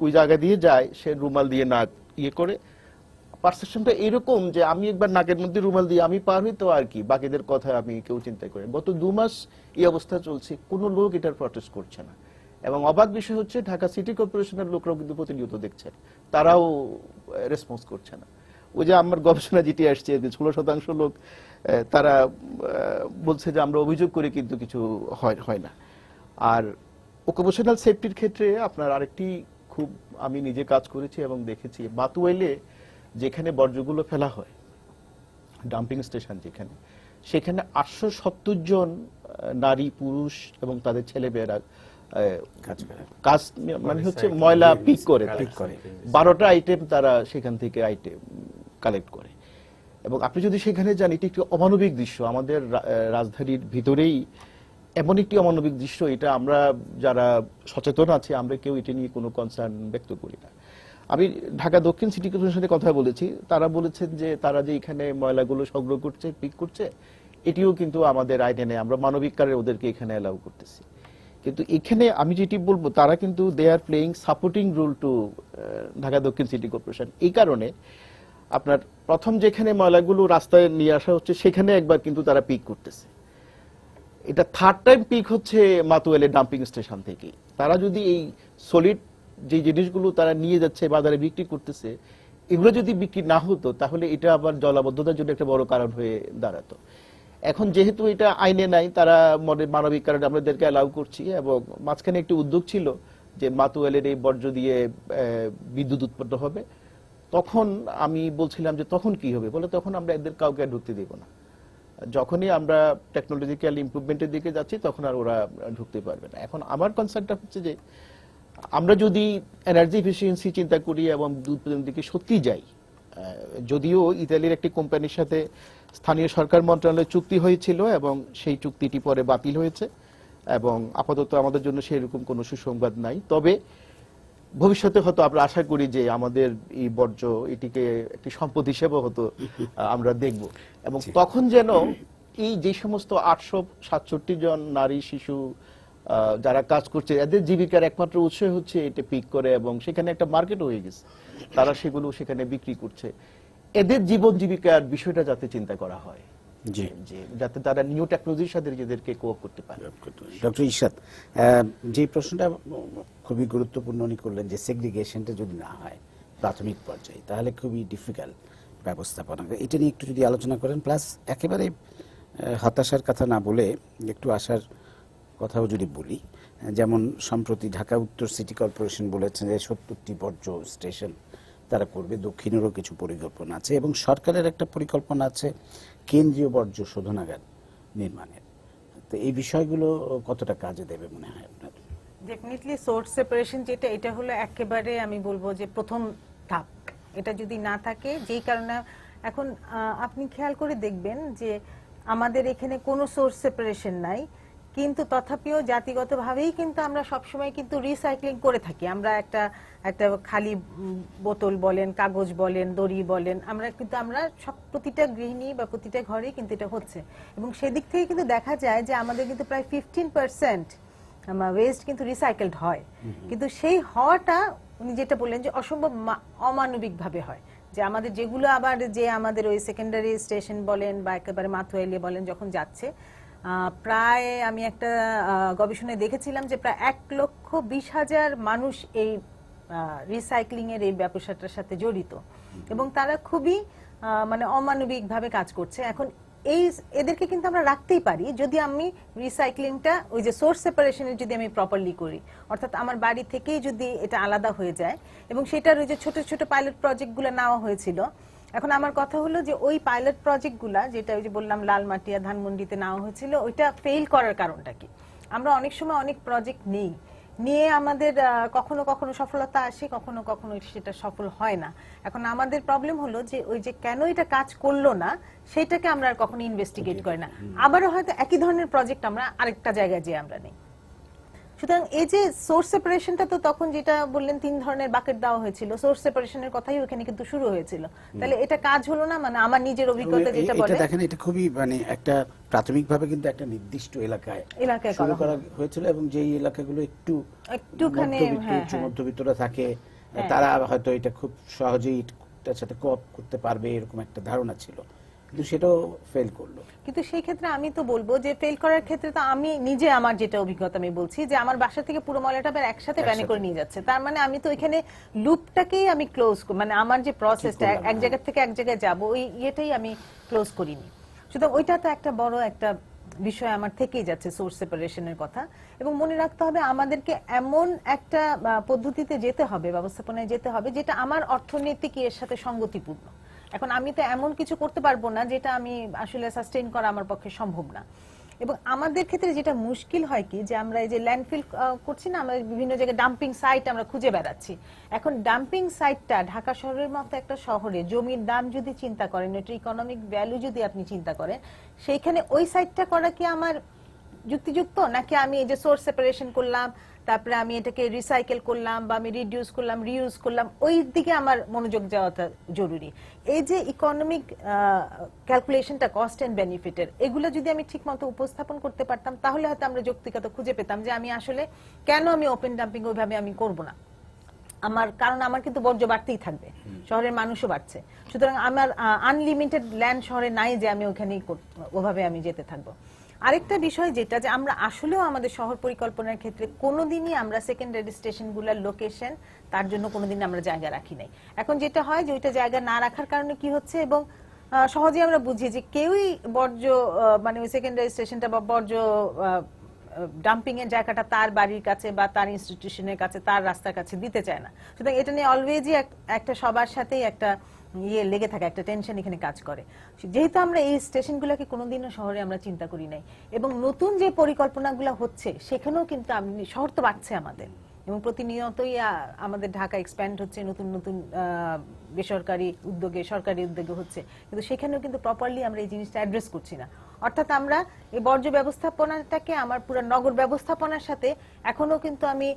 ওই জায়গা দিয়ে যায়, সে রুমাল দিয়ে নাক করে, পারসেপশনটা এরকম যে আমি একবার নাকের মধ্যে রুমাল দিয়ে আমি পার হই তো আর কি, বাকিদের কথা আমি কেউ চিন্তা করি। গত 2 মাস এই অবস্থা চলছে, কোনো লোক এটার প্রটেস্ট করছে না। এবং অবাক বিষয় হচ্ছে ঢাকা সিটি কর্পোরেশনের লোকরাও কিন্তু প্রতিনিয়ত দেখছেন, তারাও রেসপন্স করছে না। ওই যে আমার গবেষণা যেটি আসছে 16% লোক তারা বলছে যে আমরা অভিযোগ করি কিন্তু কিছু হয় না। আর অকুপেশনাল সেফটির ক্ষেত্রে আপনার আরেকটি খুব আমি নিজে কাজ করেছি এবং দেখেছি, বাতুয়াইলে যেখানে বর্জ্যগুলো ফেলা হয়, ডাম্পিং স্টেশন যেখানে, সেখানে 870 জন নারী পুরুষ এবং তাদের ছেলেমেয়েরা কাজ মানে হচ্ছে ময়লা পিক করে 12টা আইটেম তারা সেখান থেকে আইটেম কালেক্ট করে। এবং আপনি যদি সেখানে যান, এটি একটি অমানবিক দৃশ্য। আমাদের রাজধানীর ভিতরেই এমন একটি অমানবিক দৃশ্য, এটা আমরা যারা সচেতন আছি আমরা কেউ এটা নিয়ে কোনো কনসার্ন ব্যক্ত করি না। আমি ঢাকা দক্ষিণ সিটি কর্পোরেশনের সাথে কথা বলেছি, তারা বলেছেন যে তারা যে এখানে ময়লাগুলো সংগ্রহ করছে, পিক করছে, এটিও কিন্তু আমাদের আইনে নেই, আমরা মানবিক কারণে ওদেরকে এখানে অ্যালাউ করতেছি। কিন্তু এখানে আমি যেটি বলবো, তারা কিন্তু they are playing supporting role to Dhaka Dakshin City corporation. এই কারণে আপনার প্রথম যেখানে ময়লাগুলো রাস্তায় নিয়ে আসা হচ্ছে সেখানে একবার কিন্তু তারা পিক করতেছে, এটা 3rd টাইম পিক হচ্ছে মাতুয়াইলের ডাম্পিং স্টেশন থেকে। তারা যদি এই সলিড যে জিনিসগুলো তারা নিয়ে যাচ্ছে বাজারে বিক্রি করতেছে, এগুলো যদি বিক্রি না হতো তাহলে এটা আবার জলাবদ্ধতার জন্য একটা বড় কারণ হয়ে দাঁড়াতো। এখন যেহেতু এটা আইনে নাই, তারা মানবিক কারণে আমাদেরকে অ্যালাউ করছি। এবং মাঝখানে একটি উদ্যোগ ছিল যে মাতুয়াইলের এই বর্জ্য দিয়ে বিদ্যুৎ উৎপন্ন হবে। তখন আমি বলছিলাম যে তখন কি হবে, বলে তখন আমরা এদের কাউকে ঢুকতে দেব না। যখনই আমরা টেকনোলজিক্যাল ইমপ্রুভমেন্টের দিকে যাচ্ছি তখন আর ওরা ঢুকতে পারবে না। এখন আমার কনসার্নটা হচ্ছে যে আমরা যদি এনার্জি এফিসিয়েন্সি চিন্তা করি এবং উৎপাদনের দিকে সত্যি যাই, যদিও ইতালির একটি কোম্পানির সাথে স্থানীয় সরকার মন্ত্রণালয়ের চুক্তি হয়েছিল এবং সেই চুক্তিটি পরে বাতিল হয়েছে এবং আপাতত আমাদের জন্য সেরকম কোনো সুসংবাদ নাই। তবে ভবিষ্যতে হয়তো আমরা আশা করি যে আমাদের এই বর্জ্য এটিকে একটি সম্পদ হিসেবে হয়তো আমরা দেখব। এবং তখন যেন এই যে সমস্ত 867 জন নারী শিশু যারা কাজ করছে, এদের জীবিকার একমাত্র উৎস হচ্ছে এটা পিক করে এবং সেখানে একটা মার্কেট হয়ে গেছে, তারা সেগুলো সেখানে বিক্রি করছে। এদের জীবন জীবিকার বিষয়টা যাতে চিন্তা করা হয়, যাতে তারা নিউ টেকনোলজির সাথে নিজেদেরকে কোঅপ করতে পারে। ডক্টর ইশরাত, যে প্রশ্নটা খুবই গুরুত্বপূর্ণ উনি করলেন যে সেগ্রিগেশনটা যদি না হয় প্রাথমিক পর্যায়ে তাহলে খুবই ডিফিকাল্ট ব্যবস্থাপনা, এটা নিয়ে একটু যদি আলোচনা করেন। প্লাস একেবারে হতাশার কথা না বলে একটু আশার কথাও যদি বলি, যেমন সম্প্রতি ঢাকা উত্তর সিটি কর্পোরেশন বলেছেন যে 70টি বর্জ্য স্টেশন তারা করবে, দক্ষিণেরও কিছু পরিকল্পনা আছে এবং সরকারের একটা পরিকল্পনা আছে কেন্দ্রীয় বর্জ্য শোধনাগার নির্মাণের। তো এই বিষয়গুলো কতটা কাজে দেবে মনে হয় আপনার? ডেফিনেটলি সোর্স সেপারেশন যেটা, এটা হলো একেবারে আমি বলবো যে প্রথম ধাপ। এটা যদি না থাকে, যেই কারণে এখন আপনি খেয়াল করে দেখবেন যে আমাদের এখানে কোনো সোর্স সেপারেশন নাই, কিন্তু তথাপিও জাতিগতভাবেই কিন্তু আমরা সবসময় কিন্তু রিসাইক্লিং করে থাকি। আমরা একটা খালি বোতল বলেন, কাগজ বলেন, দড়ি বলেন, আমরা সব প্রতিটা গৃহিণী বা প্রতিটা ঘরেই কিন্তু এটা হচ্ছে। এবং সেদিক থেকে কিন্তু দেখা যায় যে আমাদের কিন্তু প্রায় 15% ওয়েস্ট কিন্তু রিসাইকেলড হয়। কিন্তু সেই হওয়াটা উনি যেটা বললেন যে অসম্ভব অমানবিক ভাবে হয়, যে আমাদের যেগুলো আবার যে আমাদের ওই সেকেন্ডারি স্টেশন বলেন বা একেবারে মাথুয়াইলে বলেন যখন যাচ্ছে, প্রায় আমি একটা গবেষণায় দেখেছিলাম যে প্রায় 1,20,000 মানুষ এই রিসাইক্লিং এর এই ব্যবসাটার সাথে জড়িত এবং তারা খুবই মানে অমানবিক ভাবে কাজ করছে। এখন এদেরকে কিন্তু আমরা রাখতেই পারি যদি আমি রিসাইক্লিংটা ওই যে সোর্স সেপারেশনের যদি আমি প্রপারলি করি, অর্থাৎ আমার বাড়ি থেকেই যদি এটা আলাদা হয়ে যায় এবং সেটার ওই যে ছোট ছোট পাইলট প্রজেক্টগুলো নেওয়া হয়েছিল। এখন আমার কথা হলো যে ওই পাইলট প্রজেক্টগুলা যেটা ওই যে বললাম লালমাটিয়া ধানমন্ডিতে নেওয়া হয়েছিল, ওইটা ফেল করার কারণটা কি? আমরা অনেক সময় অনেক প্রজেক্ট নিয়ে আমাদের কখনো কখনো সফলতা আসে, কখনো কখনো সেটা সফল হয় না। এখন আমাদের প্রবলেম হলো যে ওই যে কেন এটা কাজ করলো না সেটাকে আমরা আর কখনো ইনভেস্টিগেট করি না, আবারও হয়তো একই ধরনের প্রজেক্ট আমরা আরেকটা জায়গায় যেয়ে আমরা নেই। সুতরাং এই যে সোর্স সেপারেশনটা, তো তখন যেটা বললেন 3 ধরনের বাকেট দেওয়া হয়েছিল, সোর্স সেপারেশনের কথাই ওখানে কিন্তু শুরু হয়েছিল। তাহলে এটা কাজ হলো না? মানে আমার নিজের অভিজ্ঞতা যেটা বলে, এটা দেখেন, এটা খুবই মানে একটা প্রাথমিকভাবে কিন্তু একটা নির্দিষ্ট এলাকায় শুরু করা হয়েছিল এবং যেই এলাকাগুলো একটুখানি মধ্যবিত্তরা থাকে তারা হয়তো এটা খুব সহজেই এটার সাথে কোঅপ করতে পারবে এরকম একটা ধারণা ছিল, কিন্তু সেটাও ফেল করলো। কিন্তু সেই ক্ষেত্রে আমি তো বলবো যে ফেল করার ক্ষেত্রে তো আমি নিজে আমার যেটা অভিজ্ঞতা আমি বলছি যে আমার বাসা থেকে পুরো ময়লাটা আবার একসাথে ব্যানে করে নিয়ে যাচ্ছে, তার মানে আমি তো এখানে লুপটাকেই আমি ক্লোজ, মানে আমার যে প্রসেসটা এক জায়গা থেকে এক জায়গায় যাব ওই ইয়েটাই আমি ক্লোজ করিনি। সুতরাং ওইটা তো একটা বড় একটা বিষয় আমার থেকেই যাচ্ছে, সোর্স সেপারেশনের কথা। এবং মনে রাখতে হবে আমাদেরকে এমন একটা পদ্ধতিতে যেতে হবে, ব্যবস্থাপনায় যেতে হবে যেটা আমার অর্থনৈতিক এর সাথে সঙ্গতিপূর্ণ। এখন আমি তো এমন কিছু করতে পারবো না যেটা আমি আসলে সাস্টেইন করা আমার পক্ষে সম্ভব না। এবং আমাদের ক্ষেত্রে যেটা মুশকিল হয় কি, যে আমরা এই যে ল্যান্ডফিল করছি না, আমরা বিভিন্ন জায়গায় ডাম্পিং সাইট আমরা খুঁজে বেড়াচ্ছি। এখন ডাম্পিং সাইটটা ঢাকা শহরের মতো একটা শহরে জমির দাম যদি চিন্তা করেন, এটা ইকোনমিক ভ্যালু যদি আপনি চিন্তা করেন, সেইখানে ওই সাইটটা করা কি আমার যুক্তিযুক্ত, নাকি আমি এই যে সোর্স সেপারেশন করলাম, তারপরে আমি এটাকে রিসাইকেল করলাম বা আমি রিডিউস করলাম, রিইউজ করলাম, ওই দিকে আমার মনোযোগ দেওয়াটা জরুরি। এই যে ইকোনমিক ক্যালকুলেশনটা, কস্ট এন্ড বেনিফিটের, এগুলো যদি আমি ঠিকমতো উপস্থাপন করতে পারতাম তাহলে হয়তো আমরা যৌক্তিকতা খুঁজে পেতাম যে আমি আসলে কেন আমি ওপেন ডাম্পিং ওইভাবে আমি করব না। কারণ আমার কিন্তু বর্জ্য বাড়তেই থাকবে, শহরের মানুষও বাড়ছে, সুতরাং আমার আনলিমিটেড ল্যান্ড শহরে নাই যে আমি ওখানেই ওভাবে আমি যেতে থাকবো। আরেকটা বিষয় যেটা, যে আমরা আসলেও আমাদের শহর পরিকল্পনার ক্ষেত্রে কোনোদিনই আমরা সেকেন্ডারি স্টেশনগুলোর লোকেশন তার জন্য কোনোদিন আমরা জায়গা রাখি নাই। এখন যেটা হয় যে ওইটা জায়গা না রাখার কারণে কি হচ্ছে, এবং সহজে আমরা বুঝি যে কেউই বর্জ্য মানে ওই সেকেন্ডারি স্টেশনটা বা বর্জ্য ডাম্পিং এর জায়গাটা তার বাড়ির কাছে বা তার ইনস্টিটিউশনের কাছে, তার রাস্তার কাছে দিতে চায় না। সুতরাং এটা নিয়ে অলওয়েজই একটা সবার সাথেই একটা লেগে থাকে, একটা টেনশন এখানে কাজ করে। যেহেতু আমরা এই স্টেশনগুলোকে কোনোদিনও শহরে আমরা চিন্তা করি নাই, এবং নতুন যে পরিকল্পনাগুলো হচ্ছে সেখানেও কিন্তু শহর তো বাড়ছে আমাদের, এবং প্রতিনিয়তই আমাদের ঢাকা এক্সপ্যান্ড হচ্ছে, নতুন নতুন বেসরকারি উদ্যোগে, সরকারি উদ্যোগে হচ্ছে, কিন্তু সেখানেও কিন্তু প্রপারলি আমরা এই জিনিসটা অ্যাড্রেস করছি না। অর্থাৎ আমরা এই বর্জ্য ব্যবস্থাপনাটাকে আমার পুরো নগর ব্যবস্থাপনার সাথে এখনো কিন্তু আমি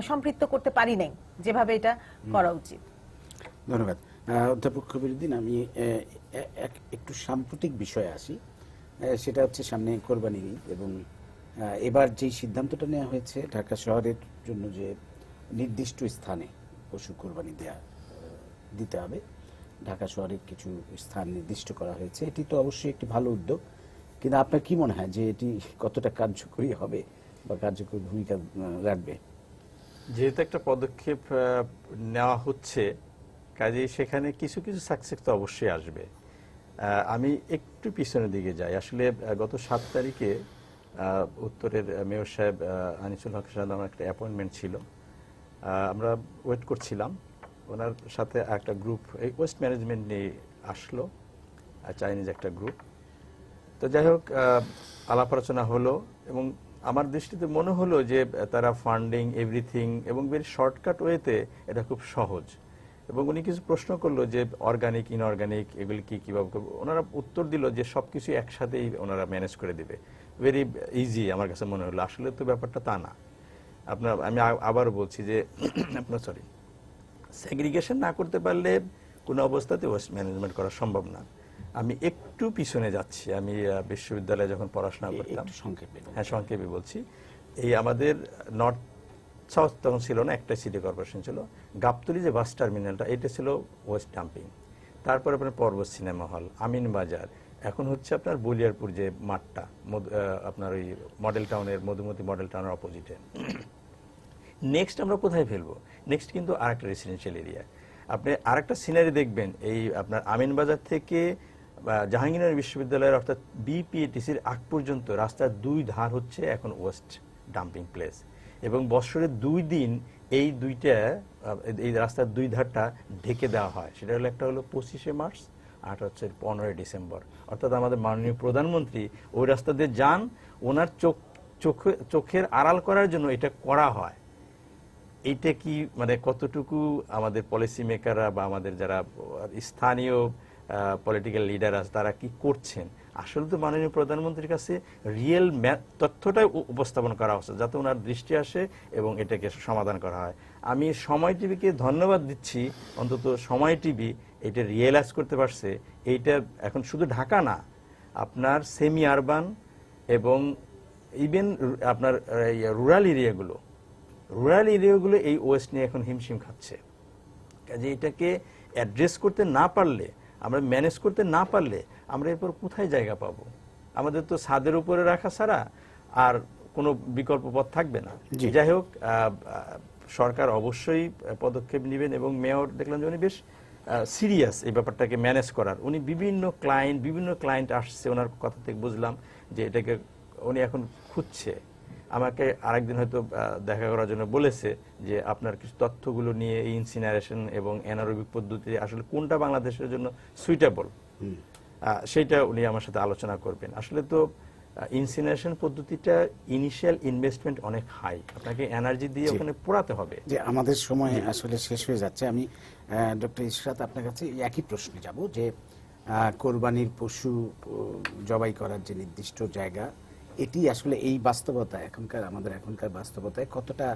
সম্পৃক্ত করতে পারি নাই যেভাবে এটা করা উচিত। ধন্যবাদ অধ্যাপক কবিরউদ্দিন। আমি একটু সাম্প্রতিক বিষয়ে আসি, সেটা হচ্ছে সামনে কোরবানি ঈদ, এবং এবার যেই সিদ্ধান্তটা নেওয়া হয়েছে ঢাকা শহরের জন্য যে নির্দিষ্ট স্থানে পশু কোরবানি দিতে হবে, ঢাকা শহরের কিছু স্থান নির্দিষ্ট করা হয়েছে, এটি তো অবশ্যই একটি ভালো উদ্যোগ, কিন্তু আপনার কি মনে হয় যে এটি কতটা কার্যকরী হবে বা কার্যকরী ভূমিকা রাখবে? যেহেতু একটা পদক্ষেপ নেওয়া হচ্ছে, কাজেই সেখানে কিছু কিছু সাকসেস তো অবশ্যই আসবে। আমি একটু পিছনের দিকে যাই। আসলে গত 7 তারিখে উত্তরের মেয়র সাহেব আনিসুল হক সাহেব আমার একটা অ্যাপয়েন্টমেন্ট ছিল, আমরা ওয়েট করছিলাম, ওনার সাথে একটা গ্রুপ এই ওয়েস্ট ম্যানেজমেন্ট নিয়ে আসলো, চাইনিজ একটা গ্রুপ। তো যাই হোক, আলাপ আলোচনা হলো এবং আমার দৃষ্টিতে মনে হলো যে তারা ফান্ডিং এভরিথিং এবং ভেরি শর্টকাট ওয়েতে এটা খুব সহজ। এবং উনি কিছু প্রশ্ন করলো যে অর্গানিক ইনঅর্গানিক এগুলি কিভাবে করবো, ওনারা উত্তর দিল যে সবকিছু একসাথেই ওনারা ম্যানেজ করে দিবে, ভেরি ইজি। আমার কাছে মনে হলো আসলে তো ব্যাপারটা তা না। আমি আবারও বলছি যে আপনার সেগ্রিগেশন না করতে পারলে কোনো অবস্থাতে ওয়েস্ট ম্যানেজমেন্ট করা সম্ভব না। আমি একটু পিছনে যাচ্ছি, আমি বিশ্ববিদ্যালয়ে যখন পড়াশোনা করতাম, সংক্ষেপে বলছি, এই আমাদের নর্থ সাউথ তখন ছিল না, একটা সিটি কর্পোরেশন ছিল। গাবতলী যে বাস টার্মিনালটা, এটা ছিল ওয়েস্ট ডাম্পিং। তারপরে আপনার পর্বত সিনেমা হল, আমিন বাজার, এখন হচ্ছে আপনার বলিয়ারপুর যে মাঠটা, আপনার ওই মডেল টাউনের, মধুমতি মডেল টাউনের অপোজিটে। নেক্সট আমরা কোথায় ফেলবো? নেক্সট কিন্তু আরেকটা রেসিডেন্সিয়াল এরিয়া। আপনি আরেকটা সিনারি দেখবেন, এই আপনার আমিন বাজার থেকে জাহাঙ্গীরনগর বিশ্ববিদ্যালয়ের অর্থাৎ বিপিএটিসির আগ পর্যন্ত রাস্তার দুই ধার হচ্ছে এখন ওয়েস্ট ডাম্পিং প্লেস, এবং বছরে 2 দিন এই রাস্তার দুই ধারটা ঢেকে দেওয়া হয়। সেটা হলো, একটা হলো 25শে মার্চ, আর হচ্ছে 15ই ডিসেম্বর। অর্থাৎ আমাদের মাননীয় প্রধানমন্ত্রী ওই রাস্তা দিয়ে যান, ওনার চোখের আড়াল করার জন্য এটা করা হয়। এইটা কি মানে কতটুকু আমাদের পলিসি মেকাররা বা আমাদের যারা স্থানীয় পলিটিক্যাল লিডার আছে তারা কি করছেন? আসলে তো মাননীয় প্রধানমন্ত্রীর কাছে রিয়েল তথ্যটাই উপস্থাপন করা হচ্ছে, যাতে ওনার দৃষ্টি আসে এবং এটাকে সমাধান করা হয়। আমি সময় টিভিকে ধন্যবাদ দিচ্ছি, অন্তত সময় টিভি এটা রিয়েলাইজ করতে পারছে। এইটা এখন শুধু ঢাকা না, আপনার সেমি আরবান এবং ইভেন আপনার রুরাল এরিয়াগুলো এই ওয়েস্ট নিয়ে এখন হিমশিম খাচ্ছে। কাজে এটাকে অ্যাড্রেস করতে না পারলে, আমরা ম্যানেজ করতে না পারলে, আমরা এরপর কোথায় জায়গা পাবো? আমাদের তো ছাদের উপরে রাখা ছাড়া আর কোনো বিকল্প পথ থাকবে না। যাই হোক, সরকার অবশ্যই পদক্ষেপ নেবেন, এবং মেয়র দেখলাম যে উনি বেশ সিরিয়াস এই ব্যাপারটাকে ম্যানেজ করার। উনি বিভিন্ন ক্লায়েন্ট আসছে, ওনার কথা থেকে বুঝলাম যে এটাকে উনি এখন খুঁজছে। আমাকে আরেকদিন হয়তো দেখা করার জন্য বলেছে যে আপনার কিছু তথ্যগুলো নিয়ে ইনসিনারেশন এবং অ্যানারোবিক পদ্ধতি আসলে কোনটা বাংলাদেশের জন্য সুইটেবল, সেইটা উনি আমার সাথে আলোচনা করবেন। আসলে তো ইনসিনারেশন পদ্ধতিটা ইনিশিয়াল ইনভেস্টমেন্ট অনেক হাই, আপনাকে এনার্জি দিয়ে ওখানে পোড়াতে হবে। যে আমাদের সময় আসলে শেষ হয়ে যাচ্ছে। আমি ডক্টর ইশরাত আপনার কাছে একই প্রশ্নে যাব যে কোরবানির পশু জবাই করার যে নির্দিষ্ট জায়গা, এটি আসলে এই বাস্তবতা এখনকার বাস্তবতায় কতটা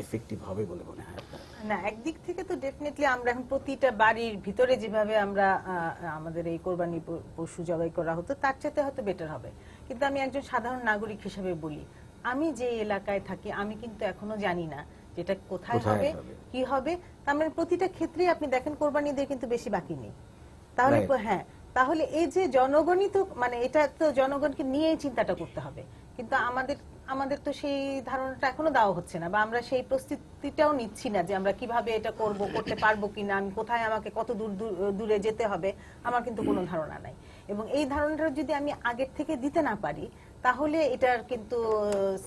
এফেক্টিভ হবে বলে মনে হয় আপনার? না, একদিক থেকে তো ডেফিনেটলি আমরা এখন প্রতিটা বাড়ির ভিতরে যেভাবে আমরা আমাদের এই কোরবানি পশু জবাই করা হতো, তার চাইতে হয়তো বেটার হবে। কিন্তু আমি একজন সাধারণ নাগরিক হিসেবে বলি, আমি যে এলাকায় থাকি আমি কিন্তু এখনো জানি না যেটা কোথায় হবে, কি হবে। তার মানে প্রতিটা ক্ষেত্রেই আপনি দেখেন কোরবানিদের কিন্তু বেশি বাকি নেই। তাহলে হ্যাঁ, তাহলে এই যে জনগণই তো, মানে এটা তো জনগণকে নিয়েই চিন্তাটা করতে হবে, কিন্তু আমাদের তো সেই ধারণাটা এখনো দেওয়া হচ্ছে না, বা আমরা সেই প্রস্তুতিটাও নিচ্ছি না যে আমরা কিভাবে এটা করতে পারবো কিনা, আমি কোথায়, আমাকে কত দূরে যেতে হবে, আমার কিন্তু কোনো ধারণা নাই। এবং এই ধারণাটা যদি আমি আগের থেকে দিতে না পারি, তাহলে এটার কিন্তু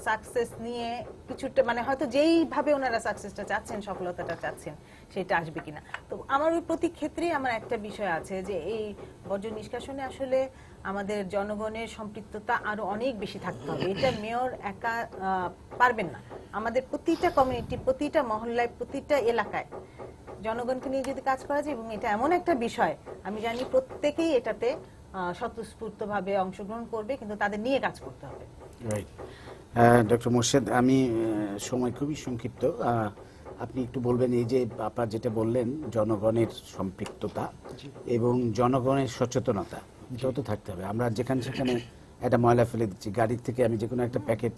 সাকসেস নিয়ে কিছুটা, মানে হয়তো যেইভাবে ওনারা সাকসেসটা চাচ্ছেন, সফলতাটা চাচ্ছেন, সেটা আসবে কিনা। তো আমার ওই প্রতি ক্ষেত্রেই আমার একটা বিষয় আছে যে এই বর্জ্য নিষ্কাশনে আসলে আমাদের জনগণের সম্পৃক্ততা আরো অনেক বেশি থাকতে হবে। এটা মেয়র একা পারবেন না। আমাদের প্রতিটা কমিউনিটি, প্রতিটা মহল্লায়, প্রতিটা এলাকায় জনগণকে নিয়ে যদি কাজ করা যায়, এবং এটা এমন একটা বিষয় আমি জানি প্রত্যেকেই এটাতে স্বতঃস্ফূর্তভাবে অংশগ্রহণ করবে, কিন্তু তাদের নিয়ে কাজ করতে হবে। ডক্টর মোর্শেদ, আমি সময় খুবই সংক্ষিপ্ত, আপনি একটু বলবেন এই যে আপনার যেটা বললেন জনগণের সম্পৃক্ততা এবং জনগণের সচেতনতা, এটাও তো থাকতে হবে। আমরা যেখানে সেখানে একটা ময়লা ফেলে দিচ্ছি, গাড়ির থেকে আমি যে কোনো একটা প্যাকেট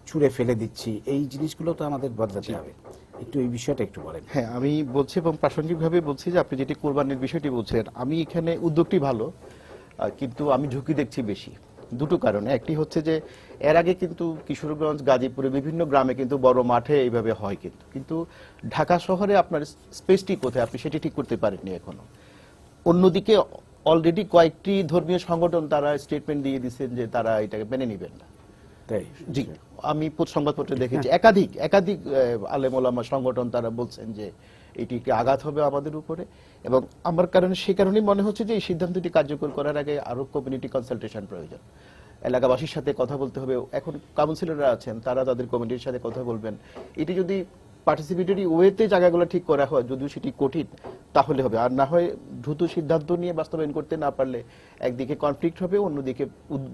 ছুঁড়ে ফেলে দিচ্ছি, এই জিনিসগুলো তো আমাদের বদলাতে হবে। একটু এই বিষয়টা একটু বলেন। হ্যাঁ, আমি বলছি এবং প্রাসঙ্গিকভাবে বলছি যে আপনি যেটি কোরবানির বিষয়টি বলছেন, আমি এখানে উদ্যোগটি ভালো, কিন্তু আমি ঝুঁকি দেখছি বেশি দুটো কারণে। একটি হচ্ছে যে এর আগে কিন্তু কিশোরগঞ্জ, গাজীপুরে বিভিন্ন গ্রামে কিন্তু বড় মাঠে এইভাবে হয়, কিন্তু ঢাকা শহরে আপনার স্পেসটি কোথায়, আপনি সেটি ঠিক করতে পারেননি এখনো। অন্যদিকে অলরেডি কয়েকটি ধর্মীয় সংগঠন তারা স্টেটমেন্ট দিয়ে দিচ্ছেন যে তারা এটাকে মেনে নেবেন না। তাই জি, আমি সংবাদপত্রে দেখেছি একাধিক আলেম ওলামা সংগঠন তারা বলছেন যে এটি একটি আঘাত হবে আমাদের উপরে, এবং আমার সে কারণেই মনে হচ্ছে যে এই সিদ্ধান্তটি কার্যকর করার আগে আরো কমিউনিটি কনসালটেশন প্রয়োজন। এলাকাবাসীর সাথে কথা বলতে হবে। এখন কাউন্সিলররা আছেন, তারা তাদের কমিটির সাথে কথা বলবেন। এটি যদি পার্টিসিপেটরি ওয়েতে জায়গাগুলো ঠিক করা হয়, যদিও সেটি কঠিন, তাহলে হবে। আর না হয় দ্রুত সিদ্ধান্ত নিয়ে বাস্তবায়ন করতে না পারলে একদিকে কনফ্লিক্ট হবে, অন্যদিকে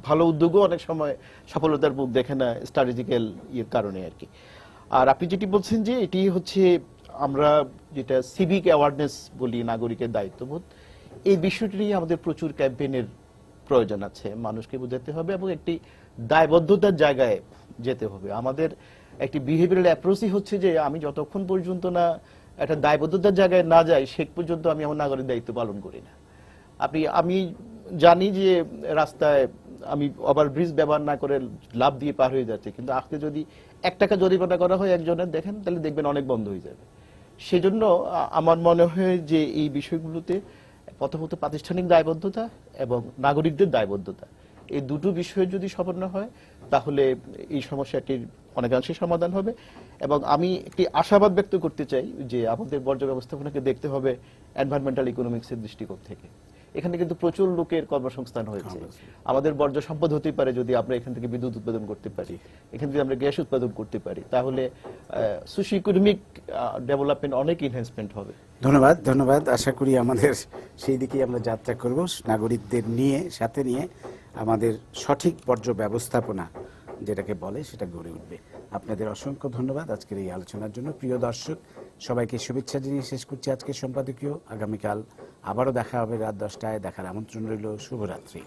ভালো উদ্যোগও অনেক সময় সফলতার মুখ দেখে না স্ট্র্যাটেজিক্যাল ইয়ের কারণে আর কি। আর আপনি যেটি বলছেন যে এটি হচ্ছে আমরা যেটা সিভিক অ্যাওয়ারনেস বলি, নাগরিকের দায়িত্ববোধ, এই বিষয়টি নিয়ে আমাদের প্রচুর ক্যাম্পেইনের প্রয়োজন আছে। মানুষকে বোঝাতে হবে এবং একটি দায়বদ্ধতার জায়গায় যেতে হবে। আমাদের একটি বিহেভিয়ারাল অ্যাপ্রোচই হচ্ছে যে আমি যতক্ষণ পর্যন্ত না একটা দায়বদ্ধতার জায়গায় না যাই সে পর্যন্ত আমি আমার নাগরিক দায়িত্ব পালন করি না। আমি জানি যে রাস্তায় আমি ওভারব্রিজ ব্যবহার না করে লাফ দিয়ে পার হয়ে যাচ্ছে, কিন্তু আজকে যদি 1 টাকা জরিমানা করা হয় একজনের, দেখেন তাহলে দেখবেন অনেক বন্ধ হয়ে যাবে। সেজন্য আমার মনে হয় যে এই বিষয়গুলোতে প্রথমত প্রাতিষ্ঠানিক দায়বদ্ধতা এবং নাগরিকদের দায়বদ্ধতা, এই দুটো বিষয় যদি সমন্বয় হয় তাহলে এই সমস্যাটির অনেকাংশে সমাধান হবে। এবং আমি একটি আশাবাদ ব্যক্ত করতে চাই যে আমাদের বর্জ্য ব্যবস্থাপনাকে দেখতে হবে এনভায়রনমেন্টাল ইকোনমিক্সের দৃষ্টিকোণ থেকে। এখানে কিন্তু প্রচুর লোকের কর্মসংস্থান হয়েছে। আমাদের বর্জ্য সম্পদ হতে পারে যদি আমরা এখান থেকে বিদ্যুৎ উৎপাদন করতে পারি, এখান থেকে আমরা গ্যাস উৎপাদন করতে পারি, তাহলে সোশিও ইকোনমিক ডেভেলপমেন্ট অনেক এনহ্যান্সমেন্ট হবে। ধন্যবাদ, ধন্যবাদ। আশা করি আমাদের সেই দিকেই আমরা যাত্রা করব, নাগরিকদের নিয়ে সাথে নিয়ে আমাদের সঠিক বর্জ্য ব্যবস্থাপনা যেটাকে বলে সেটা গড়ে উঠবে। আপনাদের অসংখ্য ধন্যবাদ আজকের এই আলোচনার জন্য। প্রিয় দর্শক, সবাইকে শুভেচ্ছা জানিয়ে শেষ করছি আজকের সম্পাদকীয়। আগামীকাল আবারও দেখা হবে রাত 10টায়। দেখার আমন্ত্রণ রইল। শুভরাত্রি।